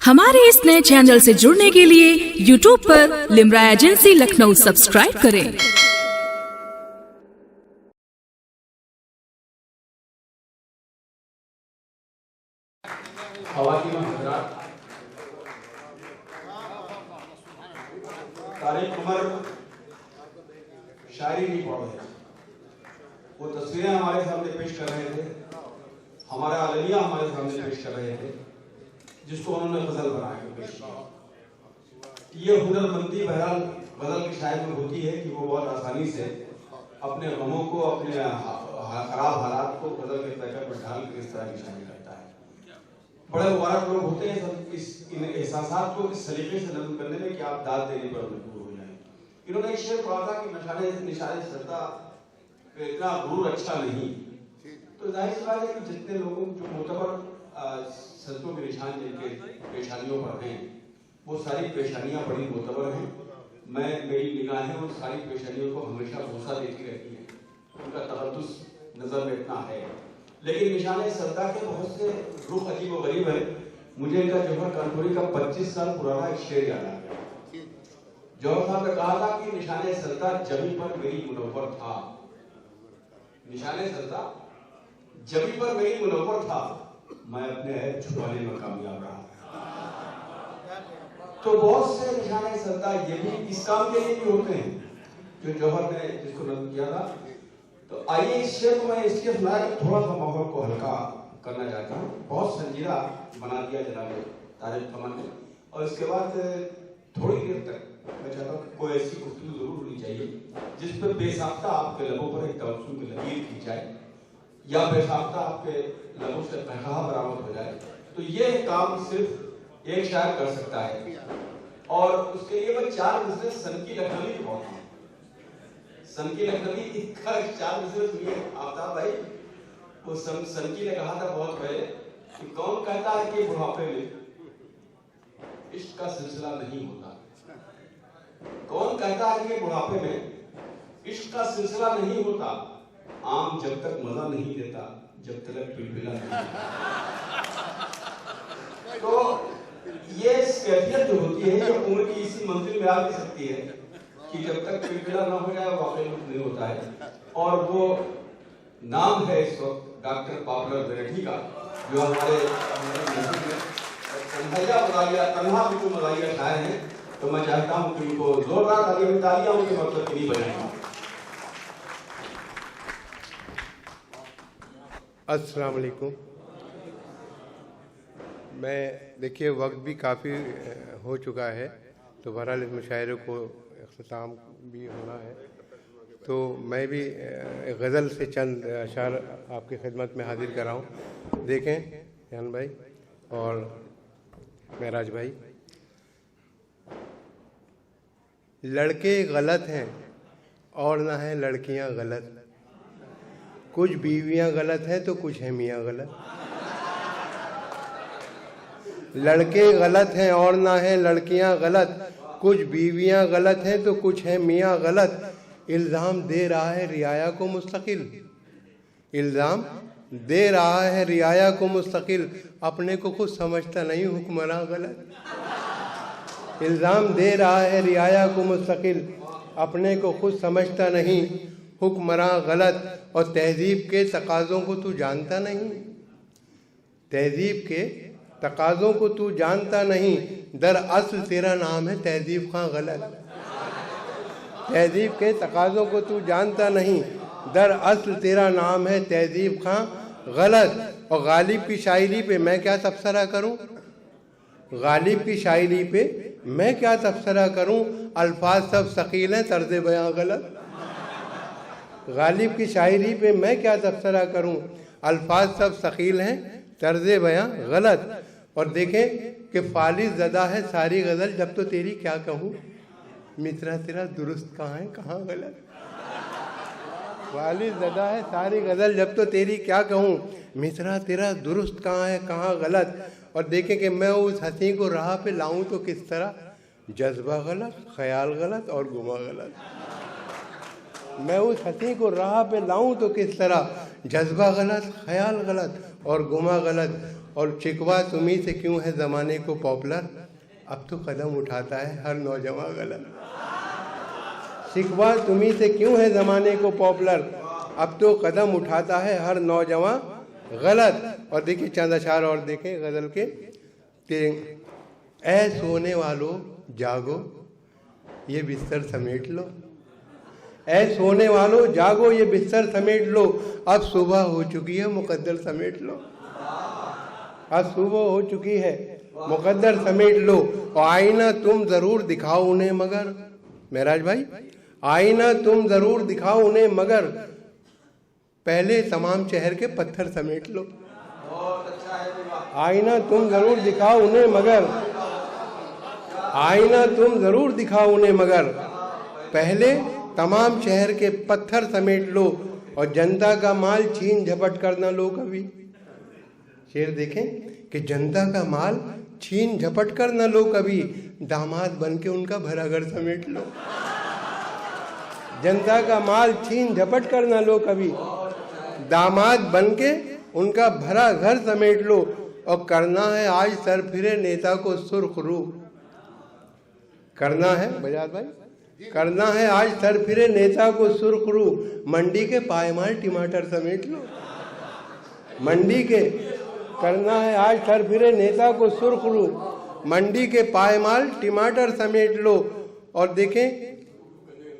हमारे इस नए चैनल से जुड़ने के लिए YouTube पर लिम्रा एजेंसी लखनऊ सब्सक्राइब करें। तारीख उमर शायरी नहीं पढ़ रहे, वो तस्वीरें हमारे सामने पेश कर रहे थे, हमारा आलमिया हमारे सामने पेश कर रहे थे, जिसको उन्होंने गजल बना के पेश किया। ये हुनरमंदी बहरहाल गजल की शायद में होती है कि वो बहुत आसानी से अपने गमों को, अपने खराब हालात को गजल के पैकेट में डाल कर इस तरह की शायरी करता है। बड़े मुबारक लोग होते हैं सब इन एहसासात को इस सलीके से नज़म करने में कि आप दाद देने पर मजबूर हो जाएं। इन्होंने एक शेर पढ़ा था कि निशाने सरता इतना गुरूर अच्छा नहीं, तो जाहिर सी बात है कि जितने लोगों जो मोतबर सजदों के निशान जिनके पेशानियों पर हैं, वो सारी पेशानियां बड़ी मोतबर हैं। मेरी निगाहें उन सारी पेशानियों को हमेशा भूसा देती रहती हैं, उनका तकद्दुस नजर में इतना है। लेकिन निशाने सरदा के बहुत से रुख अजीब व गरीब है। मुझे इनका जौहर कानपुरी का 25 साल पुराना एक शेर याद आ गया। जौहर साहब ने कहा था कि निशाने सरदा जमी पर मेरी मुनव्वर था, निशाने सरदा जमी पर मेरी मुनव्वर था, मैं अपने ऐब छुपाने में कामयाब रहा। तो बहुत से निशाने सरदा ये भी इस काम के लिए भी होते हैं जो जौहर ने जिसको नज़म किया था। तो आइए इस शेर को मैं इसलिए सुनाया कि थोड़ा सा माहौल को हल्का करना चाहता हूँ। बहुत संजीदा बना दिया जनाब तारिक कमल ने, और इसके बाद थोड़ी देर तक मैं चाहता हूँ कोई ऐसी गुफ्तगू जरूर होनी चाहिए जिस पर बेसाख्ता आपके लबों पर एक तबस्सुम की लकीर खींच जाए या बेसाख्ता आपके लबों से कहकहा बरामद हो जाए। तो ये काम सिर्फ एक शायर कर सकता है, और उसके लिए मैं 4 मिसरे सन की लखनवी की पढ़ता हूँ। सन की लखनवी का 4 मिसरे सुनिए आफ्ताब भाई। वो सनकी ने कहा था बहुत पहले कि कौन कहता है कि बुढ़ापे में इश्क का सिलसिला नहीं होता, कौन कहता है कि बुढ़ापे में इश्क का सिलसिला नहीं होता, आम जब तक मजा नहीं देता जब तक पिलपिला नहीं। तो ये कैफियत जो होती है ये उम्र की इसी मंजिल में आ भी सकती है कि जब तक पिलपिला ना हो जाए वाकई नहीं होता है। और वो नाम है इस वक्त डॉक्टर पॉपुलर वेराइटी का, जो हमारे तन्हा बिल्कुल मज़ाहिया शायर हैं। तो मैं चाहता हूँ कि उनको जोरदार तालियां उनके मतलब के लिए बजाएं। अस्सलाम वालेकुम। मैं देखिए वक्त भी काफ़ी हो चुका है, तो बहरहाल इस मुशायरे को इख्तिताम भी होना है, तो मैं भी गज़ल से चंद अशार आपकी खिदमत में हाजिर कर रहा हूँ। देखें यान भाई और महराज भाई, लड़के गलत हैं और ना है लड़कियाँ गलत, कुछ बीवियाँ गलत हैं तो कुछ है मियाँ गलत। लड़के गलत हैं और ना है लड़कियाँ गलत, कुछ बीवियाँ गलत हैं तो कुछ है मियाँ गलत। इल्ज़ाम दे रहा है रियाया को मुस्तकिल, इल्ज़ाम दे रहा है रियाया को मुस्तकिल, अपने को खुद समझता नहीं हुक्मरान गलत। इल्ज़ाम दे रहा है रियाया को मुस्तकिल, अपने को खुद समझता नहीं हुक्मरान गलत। और तहजीब के तकाज़ों को तू जानता नहीं, तहजीब के तकाज़ों को तू जानता नहीं, दरअसल तेरा नाम है तहजीब खां गलत। तहजीब के तकाज़ों को तू जानता नहीं, दरअसल तेरा नाम है तहजीब खां गलत। और गालिब की शायरी पे मैं क्या तबसरा करूं, गालिब की शायरी पे मैं क्या तबसरा करूं, अल्फाज सब सकील हैं तर्ज़ बयां गलत। गालिब की शायरी पे मैं क्या तबसरा करूं, अल्फाज सब सकील हैं तर्ज़ बयां गलत। और देखें कि फालिस ज़दा है सारी गज़ल जब तो तेरी क्या कहूँ, मित्रा तेरा दुरुस्त कहाँ है कहाँ गलत। फालिस ज़दा है सारी गज़ल जब तो तेरी क्या कहूँ, मित्रा तेरा दुरुस्त कहाँ है कहाँ गलत। और देखें कि मैं उस हंसी को राह पे लाऊं तो किस तरह, जज्बा गलत, ख्याल गलत और गुमा गलत। मैं उस हंसी को राह पे लाऊं तो किस तरह, जज्बा गलत, ख्याल गलत और गुमा गलत। और शिकवा तुम्ही से क्यों है ज़माने को पॉपुलर, अब तो कदम उठाता है हर नौजवान गलत। शिकवा तुम्ही से क्यों है ज़माने को पॉपुलर, अब तो कदम उठाता है हर नौजवान गलत। और देखिए चंद अशार और देखें गज़ल के, ऐ सोने वालों जागो ये बिस्तर समेट लो, ऐ सोने वालों जागो ये बिस्तर समेट लो, अब सुबह हो चुकी है मुकद्दर समेट लो, अब सुबह हो चुकी है मुकद्दर समेट लो। और आईना तुम जरूर दिखाओ उन्हें मगर, महराज भाई आईना तुम जरूर दिखाओ उन्हें मगर, पहले तमाम शहर के पत्थर समेट लो। आईना तुम जरूर दिखाओ उन्हें मगर, आईना तुम जरूर दिखाओ उन्हें मगर, पहले तमाम शहर के पत्थर समेट लो, और जनता का माल छीन झपट कर न लो कभी। शेर देखें कि जनता का माल छीन झपट कर न लो कभी, दामाद बन के उनका भरा घर समेट लो। जनता का माल छीन झपट कर न लो कभी, दामाद बन के उनका भरा घर समेट लो। और करना है आज सर फिरे नेता को सुर्खरू, करना है बजाज भाई, करना है आज सर फिरे नेता को सुर्खरू, मंडी के पायमाल टमाटर समेट लो। मंडी के करना है आज सर फिरे नेता को सुर्खरू, मंडी के पायमाल टमाटर समेट लो। और देखें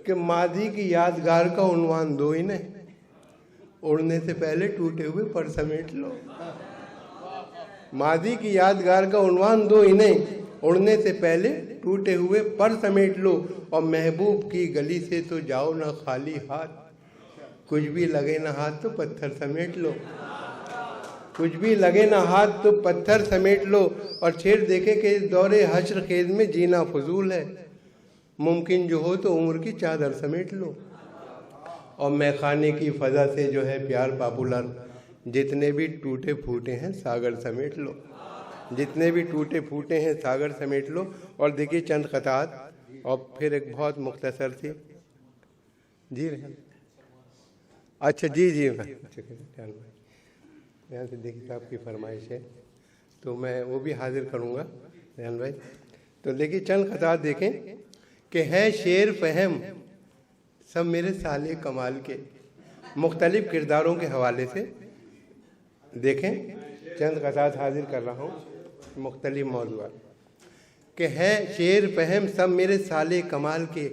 कि मादी की यादगार का उन्वान दो इन्हें, उड़ने से पहले टूटे हुए पर समेट लो। मादी की यादगार का उन्वान दो इन्हें, उड़ने से पहले टूटे हुए पर समेट लो। और महबूब की गली से तो जाओ ना खाली हाथ, कुछ भी लगे ना हाथ तो पत्थर समेट लो, कुछ भी लगे ना हाथ तो पत्थर समेट लो। और शेर देखे कि इस दौरे हश्र खेज में जीना फजूल है, मुमकिन जो हो तो उम्र की चादर समेट लो। और मैखाने की फ़ज़ा से जो है प्यार पॉपुलर, जितने भी टूटे फूटे हैं सागर समेट लो, जितने भी टूटे फूटे हैं सागर समेट लो। और देखिए चंद क़तात और फिर एक बहुत मुख्तसर सी जी रहे। अच्छा जी जी यहाँ से देखिए साहब की फरमाइश है तो मैं वो भी हाजिर करूँगा रेहान भाई। तो देखिए चंद क़तात देखें कि है शेर फहम सब मेरे साले कमाल के, मुख्तलिफ किरदारों के हवाले से देखें चंद क़तात हाजिर कर रहा हूँ मुख्तलिफ मौज़ूआत कि है शेर फहम सब मेरे साले कमाल के,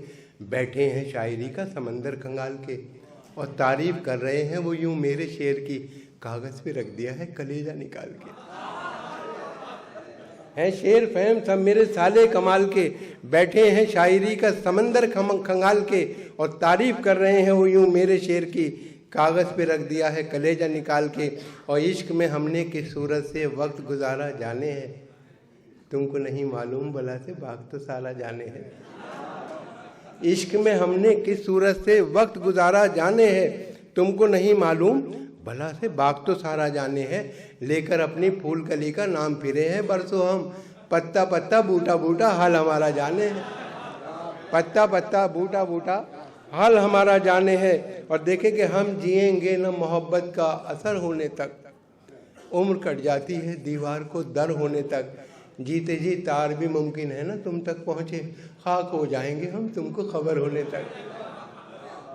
बैठे हैं शायरी का समंदर कंगाल के, और तारीफ़ कर रहे हैं वो यूं मेरे शेर की, कागज़ पे रख दिया है कलेजा निकाल के। हैं शेर फहम सब मेरे साले कमाल के, बैठे हैं शायरी का समंदर खंगाल के, और तारीफ़ कर रहे हैं वो यूं मेरे शेर की, कागज़ पे रख दिया है कलेजा निकाल के। और इश्क में हमने किस सूरत से वक्त गुजारा जाने हैं, तुमको नहीं मालूम भला से बाग तो सारा जाने हैं। इश्क में हमने किस सूरत से वक्त गुजारा जाने हैं, तुमको नहीं मालूम भला से बाग तो सारा जाने हैं। लेकर अपनी फूल कली का नाम फिरे हैं बरसों हम, पत्ता पत्ता बूटा बूटा हाल हमारा जाने है, पत्ता पत्ता बूटा बूटा हाल हमारा जाने है। और देखें कि हम जिएंगे न मोहब्बत का असर होने तक, उम्र कट जाती है दीवार को दर होने तक, जीते जी तार भी मुमकिन है ना तुम तक पहुँचे, खाक हो जाएंगे हम तुमको खबर होने तक।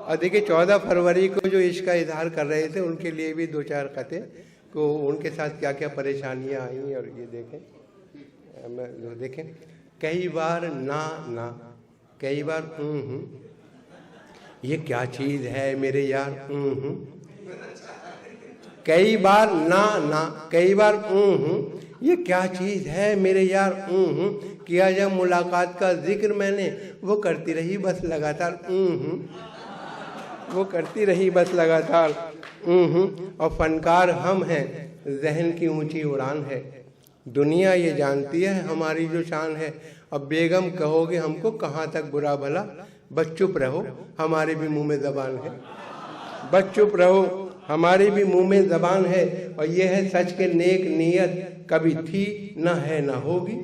और देखिए 14 फरवरी को जो इश्क का इजहार कर रहे थे उनके लिए भी 2-4 खते को उनके साथ क्या क्या परेशानियां आई और ये देखें कई बार ना ना, कई बार ये क्या चीज़ है मेरे यार, कई बार ना ना, कई बार ये क्या चीज़ है मेरे यार, किया जब मुलाकात का जिक्र मैंने, वो करती रही बस लगातार, वो करती रही बस लगातार। और फनकार हम हैं, जहन की ऊंची उड़ान है, दुनिया ये जानती है हमारी जो शान है। अब बेगम कहोगे हमको कहाँ तक बुरा भला, बस चुप रहो हमारे भी मुंह में ज़बान है, बस चुप रहो हमारे भी मुंह में ज़बान है। और ये है सच के नेक नीयत कभी थी न है न होगी,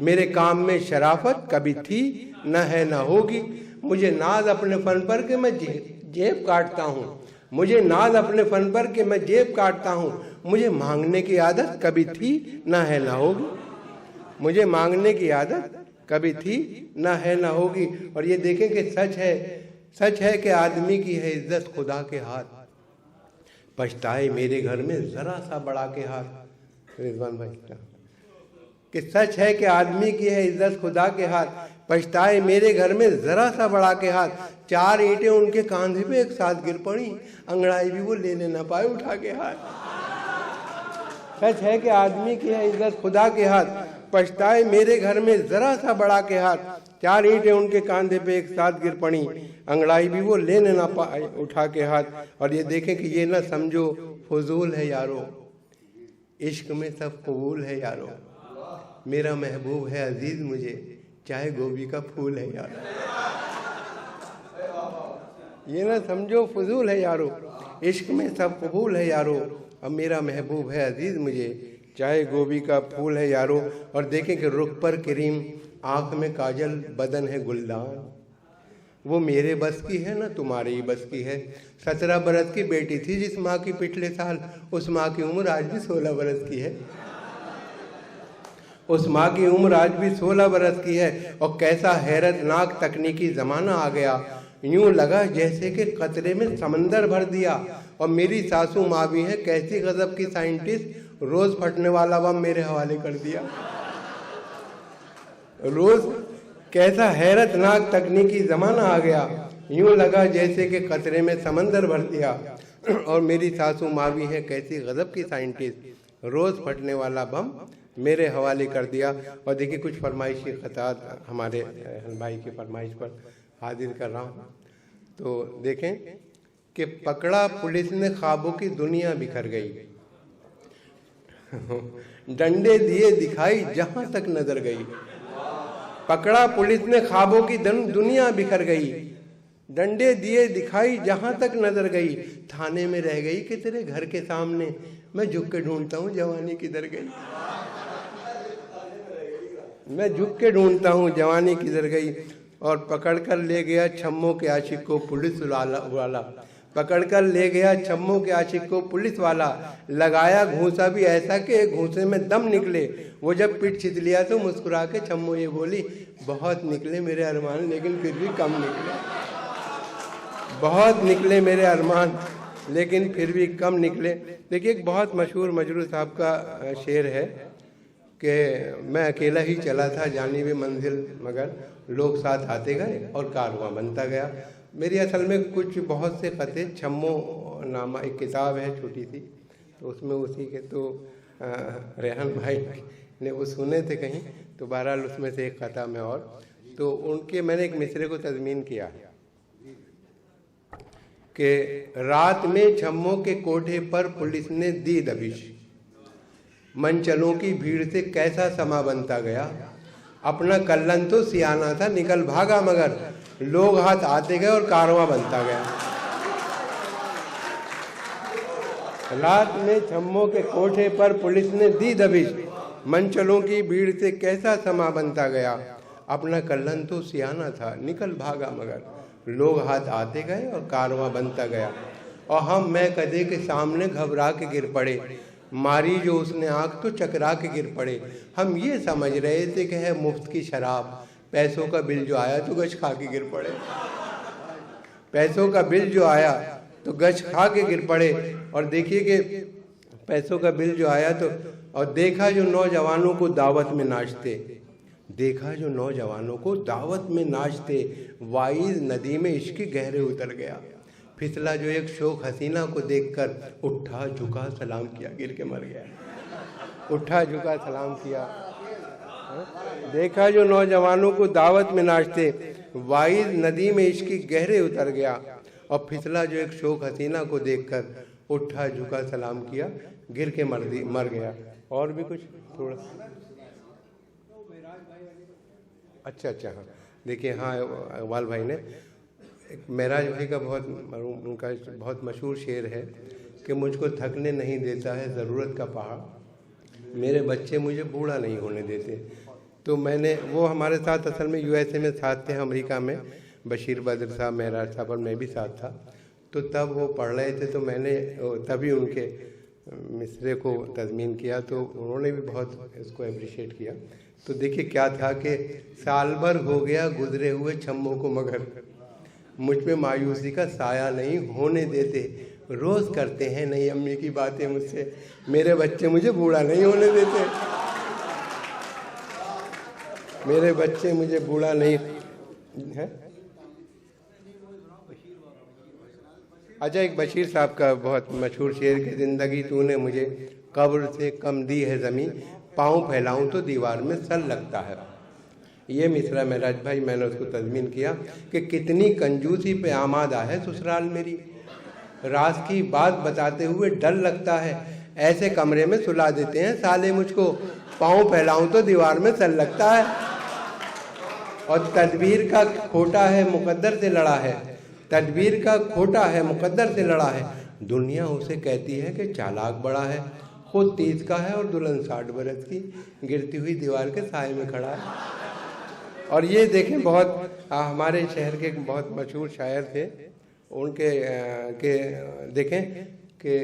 मेरे काम में शराफत कभी थी न है न होगी। मुझे नाज अपने फन पर कि मैं जेब काटता हूँ, मुझे नाज अपने फन पर कि मैं जेब काटता हूँ, मुझे मांगने की आदत कभी थी ना है ना होगी। मुझे मांगने की आदत कभी थी ना है ना होगी। और ये देखें कि सच है कि आदमी की है इज्जत खुदा के हाथ, पछताए मेरे घर में जरा सा बढ़ा के हाथ। रिजवान भाई कि सच है कि आदमी की है इज्जत खुदा के हाथ, पछताए मेरे घर में जरा सा बढ़ा के हाथ। 4 ईंटें उनके कांधे पे एक साथ गिर पड़ी, अंगड़ाई भी वो लेने ना पाए उठा के हाथ। सच है कि आदमी की है इज्जत खुदा के हाथ, पछताए मेरे घर में जरा सा बढ़ा के हाथ। 4 ईंटें उनके कांधे पे एक साथ गिर पड़ी, अंगड़ाई भी वो लेने ना पाए उठा के हाथ। और ये देखें कि ये ना समझो फजूल है यारो, इश्क में सब कबूल है यारो। मेरा महबूब है अजीज मुझे, चाहे गोभी का फूल है यारो। ये ना समझो फजूल है यारो, इश्क में सब कबूल है यारो। अब मेरा महबूब है अजीज मुझे, चाहे गोभी का फूल है यारो। और देखें कि रुख पर क्रीम, आंख में काजल, बदन है गुलदान। वो मेरे बस की है ना तुम्हारे ही बस की है। 17 बरस की बेटी थी जिस माँ की पिछले साल, उस माँ की उम्र आज भी 16 बरस की है। उस माँ की उम्र आज भी 16 बरस की है। और कैसा हैरतनाक तकनीकी ज़माना आ गया, यूं लगा जैसे कि कतरे में समंदर भर दिया। और मेरी सासू माँ भी है कैसी गजब की साइंटिस्ट, रोज फटने वाला बम मेरे हवाले कर दिया। रोज कैसा हैरतनाक तकनीकी ज़माना आ गया, यूं लगा जैसे कि कतरे में समंदर भर दिया। और मेरी सासू माँ भी है कैसी गजब की साइंटिस्ट, रोज फटने वाला बम मेरे हवाले कर दिया। और देखिए कुछ फरमाइशी खतात हमारे भाई की फरमाइश पर हाजिर कर रहा हूँ। तो देखें कि पकड़ा पुलिस ने ख्वाबों की दुनिया बिखर गई, डंडे दिए दिखाई जहां तक नजर गई। पकड़ा पुलिस ने ख्वाबों की दुनिया बिखर गई, डंडे दिए दिखाई जहां तक नजर गई। थाने में रह गई कि तेरे घर के सामने, मैं झुक के ढूंढता हूँ जवानी किधर गई। मैं झुक के ढूंढता हूँ जवानी किधर गई। और पकड़ कर ले गया छम्मों के आशिक को पुलिस वाला, पकड़ कर ले गया छम्मों के आशिक को पुलिस वाला। लगाया घूंसा भी ऐसा कि घूंसे में दम निकले। वो जब पीठ छिद लिया तो मुस्कुरा के छम्मो ये बोली, बहुत निकले मेरे अरमान लेकिन फिर भी कम निकले। बहुत निकले मेरे अरमान लेकिन फिर भी कम निकले। देखिए एक बहुत मशहूर मजरू साहब का शेर है कि मैं अकेला ही चला था जानिबे मंजिल, मगर लोग साथ आते गए और कारवां बनता गया। मेरी असल में कुछ बहुत से ख़ते, छम्मो नामा एक किताब है छोटी सी, तो उसमें उसी के तो रेहान भाई ने वो सुने थे कहीं, तो बहरहाल उसमें से एक ख़ता में और तो उनके मैंने एक मिसरे को तज़मीन किया कि रात में छम्मो के कोठे पर पुलिस ने दी दबिश, मनचलों की भीड़ से कैसा समा बनता गया। अपना कल्लन तो सियाना था निकल भागा, मगर लोग हाथ आते गए और कारवां बनता गया। रात में छम्मो के कोठे पर पुलिस ने दी दबिश, मनचलों की भीड़ से कैसा समा बनता गया। अपना कल्लन तो सियाना था निकल भागा, मगर लोग हाथ आते गए और कारवां बनता गया। और मैं कदे के सामने घबरा के गिर पड़े, मारी जो उसने आंख तो चकरा के गिर पड़े। हम ये समझ रहे थे कि है मुफ्त की शराब, पैसों का बिल जो आया तो गश खा के गिर पड़े। पैसों का बिल जो आया तो गश खा के गिर पड़े। और देखिए कि पैसों का बिल जो आया तो, और देखा जो नौजवानों को दावत में नाचते, देखा जो नौजवानों को दावत में नाचते, वाइज नदी में इश्क गहरे उतर गया। फिसला जो एक शोक हसीना को देखकर, उठा झुका सलाम किया, गिर के मर गया। उठा झुका सलाम किया। देखा जो नौजवानों को दावत में नाचते, वाइज नदी में इश्क गहरे उतर गया। और फिसला जो एक शोक हसीना को देखकर, उठा झुका सलाम किया, गिर के मर गया। और भी कुछ थोड़ा, अच्छा हाँ देखिए, हाँ इकबाल भाई ने एक महराज भाई का उनका बहुत मशहूर शेर है कि मुझको थकने नहीं देता है ज़रूरत का पहाड़, मेरे बच्चे मुझे बूढ़ा नहीं होने देते। तो मैंने, वो हमारे साथ असल में यूएसए में साथ थे, अमेरिका में बशीर बद्र साहब, महराज साहब और मैं भी साथ था। तो तब वो पढ़ रहे थे, तो मैंने तभी उनके मिसरे को तज़मीन किया तो उन्होंने भी बहुत इसको अप्रिशिएट किया। तो देखिए क्या था कि साल भर हो गया गुजरे हुए छम्मों को मगर मुझ पे मायूसी का साया नहीं होने देते, रोज़ करते हैं नई अम्मी की बातें मुझसे, मेरे बच्चे मुझे बूढ़ा नहीं होने देते, मेरे बच्चे मुझे बूढ़ा नहीं है। अच्छा, एक बशीर साहब का बहुत मशहूर शेर कि ज़िंदगी तूने मुझे कब्र से कम दी है ज़मीं, पाँव फैलाऊं तो दीवार में सर लगता है। ये मिसरा महराज भाई मैंने उसको तज़मीन किया कि कितनी कंजूसी पे आमादा है ससुराल मेरी, राज की बात बताते हुए डर लगता है, ऐसे कमरे में सुला देते हैं साले मुझको, पाँव फैलाऊं तो दीवार में सर लगता है। और तदबीर का खोटा है मुकद्दर से लड़ा है, तदबीर का खोटा है मुकद्दर से लड़ा है, दुनिया उसे कहती है कि चालाक बड़ा है, खुद 30 का है और दुल्हन 60 बरस की, गिरती हुई दीवार के साए में खड़ा है। और ये देखें, बहुत हमारे शहर के एक बहुत मशहूर शायर थे, उनके के देखें कि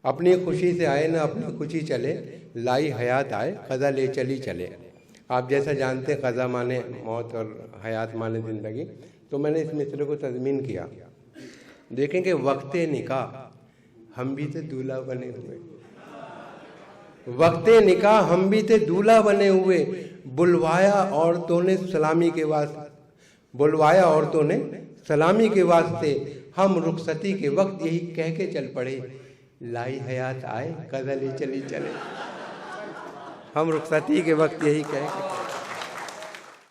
अपनी खुशी से आए ना अपनी खुशी चले, लाई हयात आए क़ज़ा ले चली चले। आप जैसा जानते हैं क़ज़ा माने मौत और हयात माने ज़िंदगी, तो मैंने इस मिसरे को तज़मीन किया। देखें कि वक्ते निकाह हम भी थे दूल्हा बने हुए, वक्ते निकाह हम भी थे दूल्हा बने हुए, बुलवाया औरतों ने सलामी के वास्ते, बुलवाया औरतों ने सलामी के वास्ते, हम रुखसती के वक्त यही कह के चल पड़े, लाई हयात आए क़ज़ा ले चली चले। हम रुखसती के वक्त यही कह के